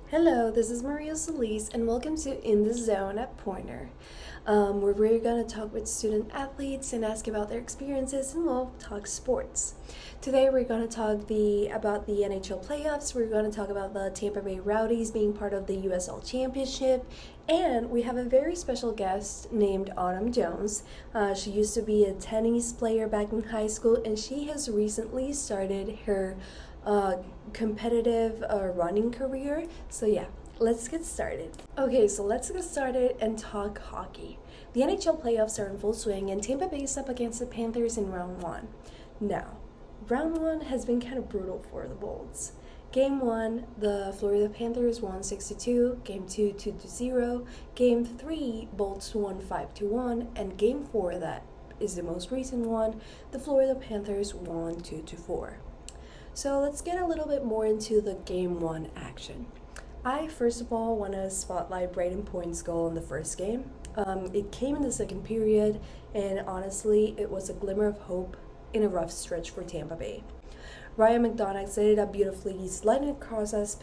Hello, this is Maria Solis, and welcome to In the Zone at Pointer, where we're going to talk with student athletes and ask about their experiences, and we'll talk sports. Today, we're going to talk about the NHL playoffs. We're going to talk about the Tampa Bay Rowdies being part of the USL Championship, and we have a very special guest named Autumn Jones. She used to be a tennis player back in high school, and she has recently started her competitive running career. So yeah, let's get started. Okay, so let's get started and talk hockey. The NHL playoffs are in full swing, and Tampa Bay is up against the Panthers in round one. Now, round one has been kind of brutal for the Bolts. Game 1, the Florida Panthers won 6-2, Game 2, 2-0, Game 3, Bolts won 5-1, and Game 4, that is the most recent one, the Florida Panthers won 2-4. So let's get a little bit more into the Game 1 action. I first of all want to spotlight Brayden Point's goal in the first game. It came in the second period, and honestly, it was a glimmer of hope in a rough stretch for Tampa Bay. Ryan McDonagh set it up beautifully, sliding a cross-ice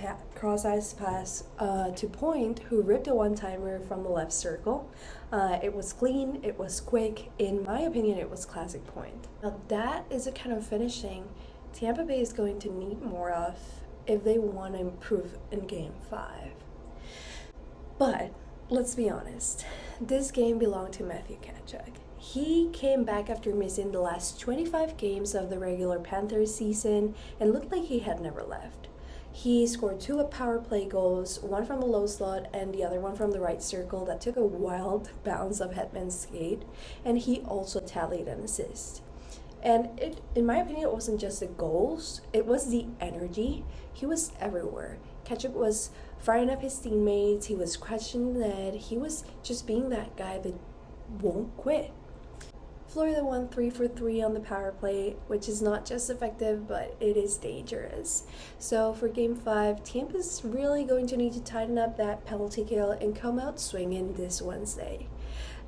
pass to Point, who ripped a one-timer from the left circle. It was clean, it was quick. In my opinion, it was classic Point. Now that is a kind of finishing Tampa Bay is going to need more of if they want to improve in Game 5. But let's be honest, this game belonged to Matthew Tkachuk. He came back after missing the last 25 games of the regular Panthers season and looked like he had never left. He scored 2 power play goals, one from the low slot and the other one from the right circle that took a wild bounce of Hedman's skate, and he also tallied an assist. And in my opinion, it wasn't just the goals, it was the energy. He was everywhere. Tkachuk was firing up his teammates, he was crushing the net, he was just being that guy that won't quit. Florida won 3 for 3 on the power play, which is not just effective, but it is dangerous. So for Game 5, Tampa's really going to need to tighten up that penalty kill and come out swinging this Wednesday.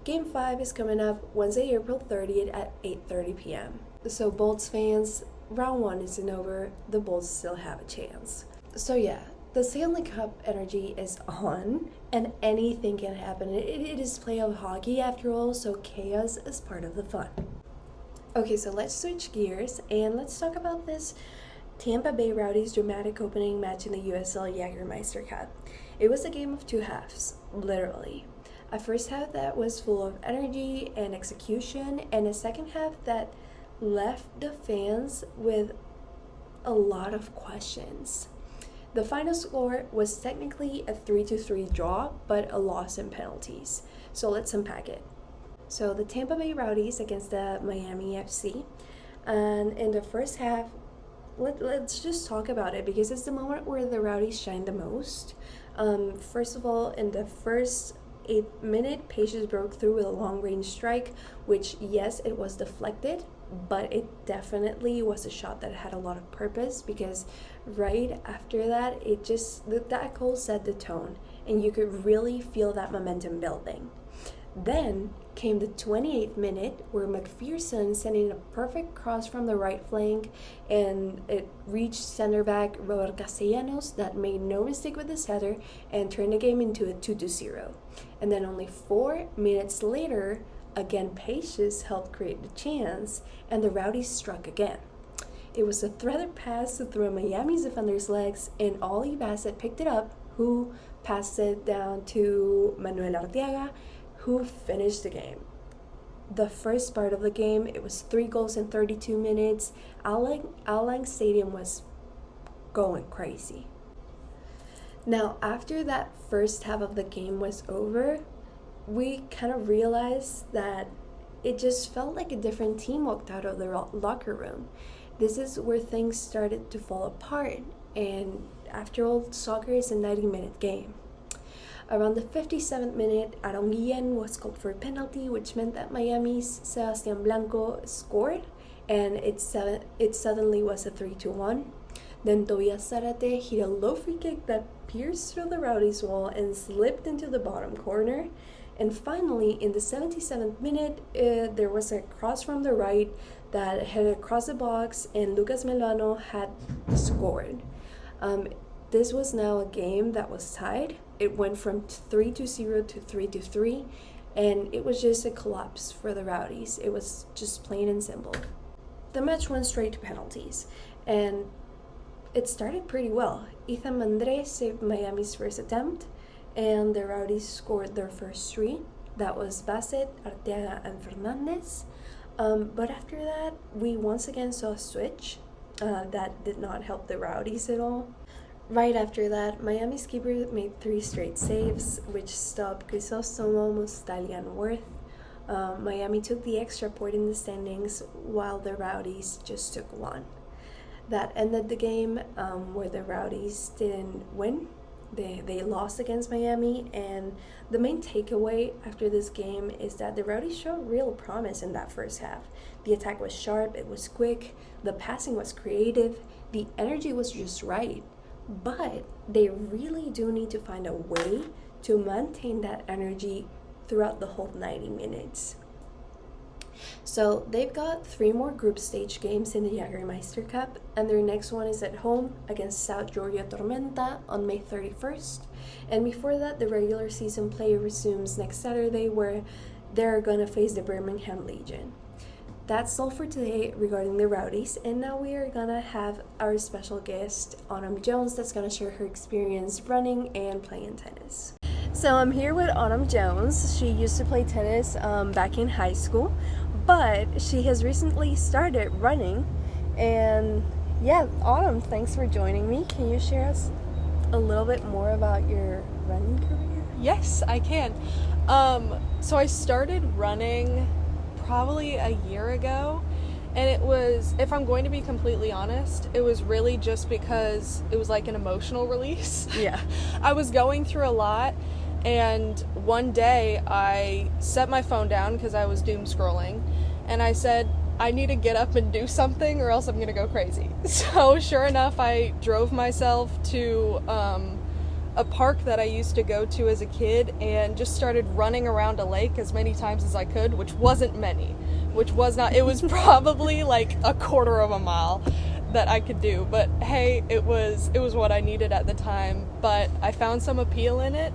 Game 5 is coming up Wednesday, April 30th at 8:30 p.m. So Bolts fans, round 1 isn't over, the Bolts still have a chance. So yeah, the Stanley Cup energy is on, and anything can happen. It is playoff hockey after all, so chaos is part of the fun. Okay, so let's switch gears and let's talk about this Tampa Bay Rowdies dramatic opening match in the USL Jägermeister Cup. It was a game of 2 halves, literally. A first half that was full of energy and execution, and a second half that left the fans with a lot of questions. The final score was technically a 3-3 draw, but a loss in penalties. So let's unpack it. So the Tampa Bay Rowdies against the Miami FC, and in the first half, let's just talk about it because it's the moment where the Rowdies shine the most. First of all, in the first 8th minute, Pages broke through with a long-range strike, which, yes, it was deflected, but it definitely was a shot that had a lot of purpose because right after that, that goal set the tone, and you could really feel that momentum building. Then came the 28th minute where McPherson sent in a perfect cross from the right flank, and it reached center back Robert Castellanos that made no mistake with his header and turned the game into a 2-0. And then only 4 minutes later, again Pages helped create the chance, and the Rowdies struck again. It was a threaded pass through Miami's defender's legs, and Ollie Bassett picked it up, who passed it down to Manuel Arteaga, who finished the game. The first part of the game, it was 3 goals in 32 minutes. Al Lang Stadium was going crazy. Now, after that first half of the game was over, we kind of realized that it just felt like a different team walked out of the locker room. This is where things started to fall apart, and after all, soccer is a 90-minute game. Around the 57th minute, Aaron Guillen was called for a penalty, which meant that Miami's Sebastian Blanco scored, and it suddenly was a 3-1. Then Tobias Zarate hit a low free kick that pierced through the Rowdies' wall and slipped into the bottom corner. And finally, in the 77th minute, there was a cross from the right that headed across the box, and Lucas Melano had scored. this was now a game that was tied. It went from 3-0 to 3-3, and it was just a collapse for the Rowdies. It was just plain and simple. The match went straight to penalties, and it started pretty well. Ethan Mandre saved Miami's first attempt, and the Rowdies scored their first three. That was Bassett, Arteaga, and Fernandez. But after that, we once again saw a switch. That did not help the Rowdies at all. Right after that, Miami's keeper made 3 straight saves, which stopped Crisostomo, Mustali, and Worth. Miami took the extra point in the standings, while the Rowdies just took 1. That ended the game, where the Rowdies didn't win. They lost against Miami, and the main takeaway after this game is that the Rowdies showed real promise in that first half. The attack was sharp, it was quick, the passing was creative, the energy was just right. But they really do need to find a way to maintain that energy throughout the whole 90 minutes. So they've got 3 more group stage games in the Jagermeister Cup, and their next one is at home against South Georgia Tormenta on May 31st. And before that, the regular season play resumes next Saturday, where they're gonna face the Birmingham Legion. That's all for today regarding the Rowdies, and now we are gonna have our special guest, Autumn Jones, that's gonna share her experience running and playing tennis. So I'm here with Autumn Jones. She used to play tennis back in high school, but she has recently started running. And yeah, Autumn, thanks for joining me. Can you share us a little bit more about your running career? Yes, I can. So I started running probably a year ago, and it was, if I'm going to be completely honest, it was really just because it was like an emotional release. Yeah. I was going through a lot, and one day I set my phone down because I was doom scrolling, and I said, I need to get up and do something or else I'm gonna go crazy. So sure enough, I drove myself to a park that I used to go to as a kid and just started running around a lake as many times as I could, which wasn't many, which was not, it was probably like a quarter of a mile that I could do, but hey, it was what I needed at the time. But I found some appeal in it,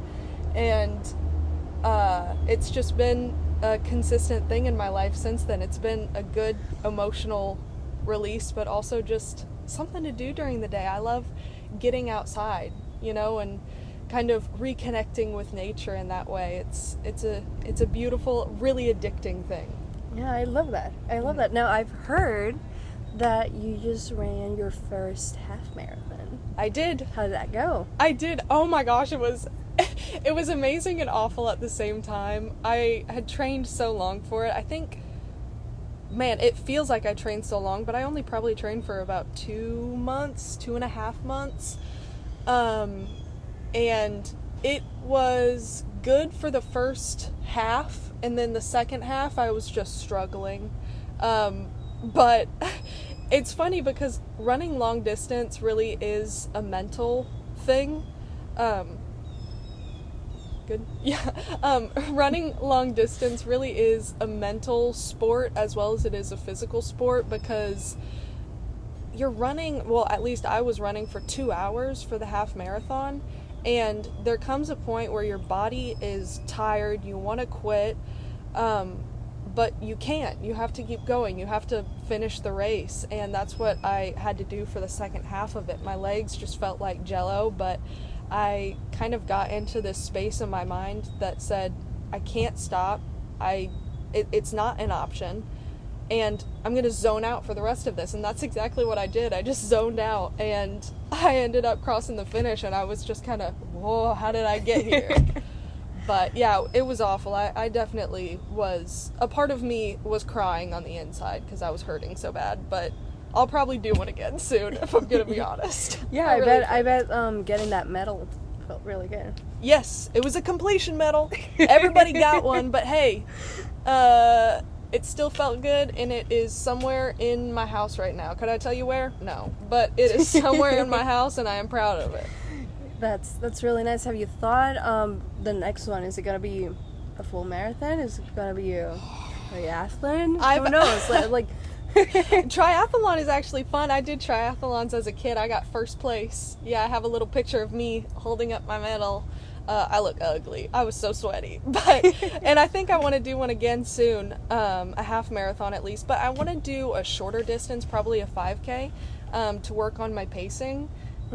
and it's just been a consistent thing in my life since then. It's been a good emotional release, but also just something to do during the day. I love getting outside, you know, and kind of reconnecting with nature in that way. It's a beautiful, really addicting thing. Yeah, I love that. Now, I've heard that you just ran your first half marathon. I did. How did that go? I did. Oh my gosh, it was amazing and awful at the same time. I had trained so long for it. I think, man, it feels like I trained so long, but I only probably trained for about 2 months, 2.5 months. And it was good for the first half, and then the second half I was just struggling. But it's funny because running long distance really is a mental thing. Good. Yeah. Running long distance really is a mental sport as well as it is a physical sport, because you're running, well, at least I was running for 2 hours for the half marathon, and there comes a point where your body is tired, you want to quit, but you can't. You have to keep going. You have to finish the race, and that's what I had to do for the second half of it. My legs just felt like jello, but I kind of got into this space in my mind that said, I can't stop. It's not an option, and I'm going to zone out for the rest of this. And that's exactly what I did. I just zoned out, and I ended up crossing the finish, and I was just kind of, whoa, how did I get here? But yeah, it was awful. I definitely was, a part of me was crying on the inside because I was hurting so bad, but I'll probably do one again soon, if I'm going to be honest. Yeah, I bet getting that medal felt really good. Yes, it was a completion medal. Everybody got one, but hey, it still felt good, and it is somewhere in my house right now. Could I tell you where? No, but it is somewhere in my house, and I am proud of it. That's really nice. Have you thought the next one, is it gonna be a full marathon? Is it gonna be a triathlon? Who knows? like Triathlon is actually fun. I did triathlons as a kid. I got first place. Yeah, I have a little picture of me holding up my medal. I look ugly. I was so sweaty. But and I think I want to do one again soon, a half marathon at least. But I want to do a shorter distance, probably a 5K, to work on my pacing.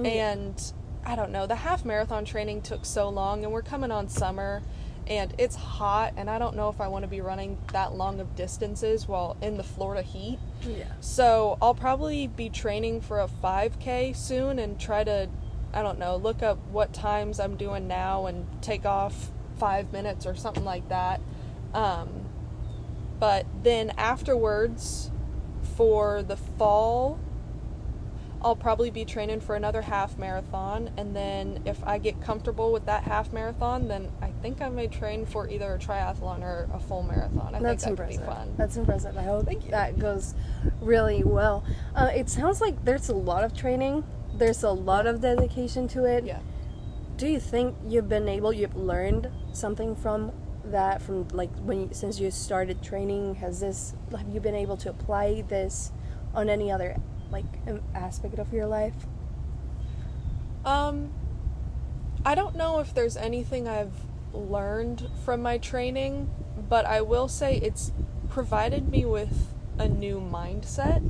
And I don't know, the half marathon training took so long, and we're coming on summer, and it's hot, and I don't know if I want to be running that long of distances while in the Florida heat. Yeah. So I'll probably be training for a 5K soon and try to, I don't know, look up what times I'm doing now and take off 5 minutes or something like that. But then afterwards, for the fall, I'll probably be training for another half marathon, and then if I get comfortable with that half marathon, then I think I may train for either a triathlon or a full marathon. I think that would be fun. That's impressive. I hope Thank you. that goes really well. It sounds like there's a lot of training. There's a lot of dedication to it. Yeah. Do you think you've learned something from that, from like since you started training? Have you been able to apply this on any other aspect of your life? I don't know if there's anything I've learned from my training, but I will say it's provided me with a new mindset.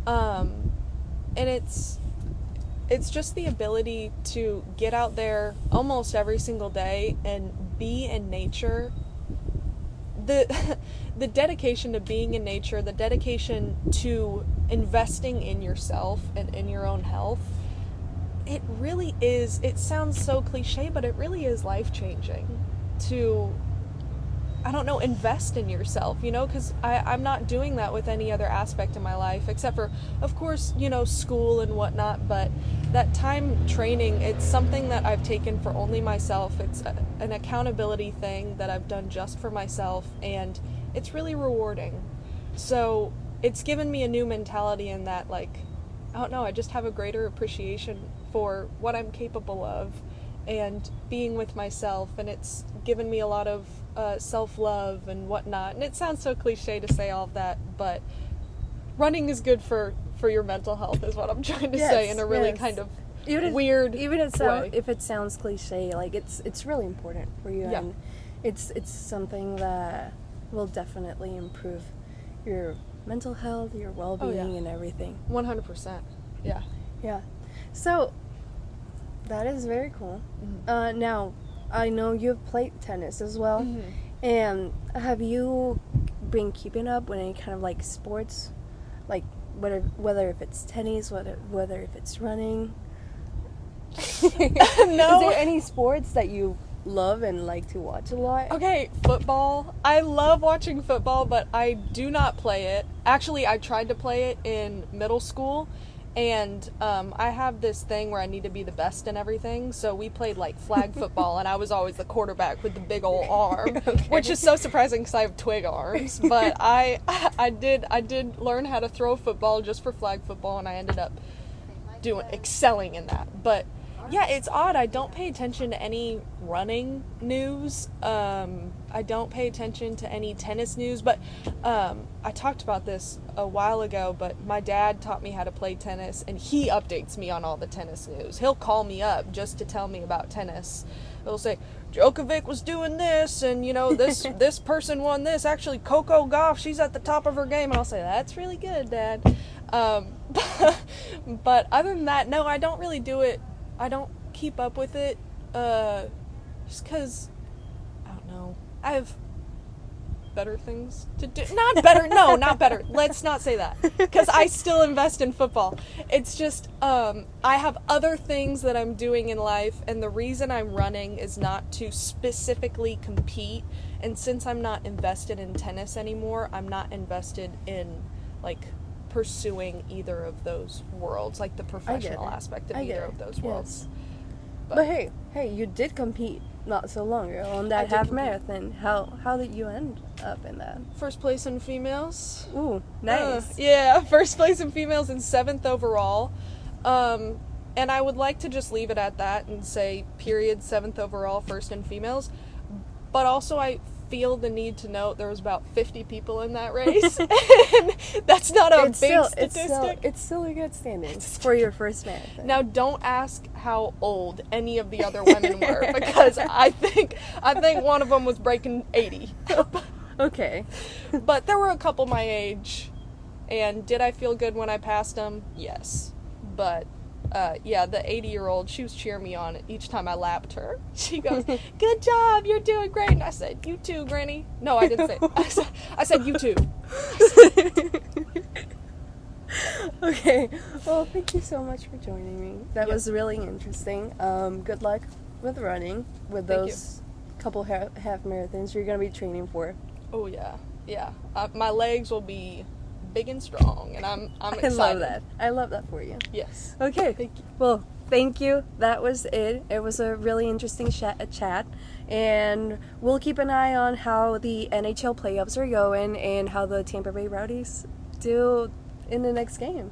And it's just the ability to get out there almost every single day and be in nature. The dedication to being in nature, the dedication to investing in yourself and in your own health, it really is, it sounds so cliche, but it really is life-changing to, I don't know, invest in yourself, because I'm not doing that with any other aspect of my life, except for, of course, school and whatnot, but that time training, it's something that I've taken for only myself. It's an accountability thing that I've done just for myself, and it's really rewarding. So it's given me a new mentality in that, I don't know, I just have a greater appreciation for what I'm capable of and being with myself, and it's given me a lot of self-love and whatnot. And it sounds so cliche to say all of that, but running is good for your mental health is what I'm trying to say in a really kind of weird way. If it sounds cliche, it's really important for you, and it's something that will definitely improve your mental health, your well-being, and everything. 100%. Yeah. Yeah. So that is very cool. Mm-hmm. Now, I know you've played tennis as well. Mm-hmm. And have you been keeping up with any kind of sports, whether if it's tennis, whether if it's running? No. Is there any sports that you love and like to watch a lot? Okay, football. I love watching football, but I do not play it. Actually, I tried to play it in middle school, and I have this thing where I need to be the best in everything, so we played flag football, and I was always the quarterback with the big old arm, which is so surprising because I have twig arms, but I did learn how to throw football just for flag football, and I ended up excelling in that. But yeah, it's odd. I don't pay attention to any running news. I don't pay attention to any tennis news, but I talked about this a while ago, but my dad taught me how to play tennis, and he updates me on all the tennis news. He'll call me up just to tell me about tennis. He'll say, Djokovic was doing this, and, this person won this. Actually, Coco Gauff, she's at the top of her game. And I'll say, that's really good, Dad. But other than that, no, I don't really do it. I don't keep up with it, just because, I don't know, I have better things to do. Not better. Let's not say that, because I still invest in football. It's just, I have other things that I'm doing in life, and the reason I'm running is not to specifically compete, and since I'm not invested in tennis anymore, I'm not invested in, pursuing either of those worlds, the professional aspect of either of those worlds. But hey, you did compete not so long ago on that half marathon. How did you end up in that? First place in females. Ooh, nice. First place in females and 7th overall. And I would like to just leave it at that and say period, 7th overall, first in females. But also I feel the need to note there was about 50 people in that race. And that's not a big statistic. It's still a good standing for your first marathon. Now, don't ask how old any of the other women were, because I think one of them was breaking 80. Okay. But there were a couple my age, and did I feel good when I passed them? Yes. But yeah, the 80-year-old, she was cheering me on each time I lapped her. She goes, "Good job, you're doing great." And I said, "You too, Granny." No, I didn't say. I said, "You too." Okay. Well, thank you so much for joining me. That Yeah. was really interesting. Good luck with running, with Thank those couple half marathons you're going to be training for. Oh yeah, yeah. My legs will be big and strong, and I'm excited. I love that. I love that for you. Yes. Okay. Thank you. Well, thank you. That was it. It was a really interesting chat. And we'll keep an eye on how the NHL playoffs are going and how the Tampa Bay Rowdies do in the next game.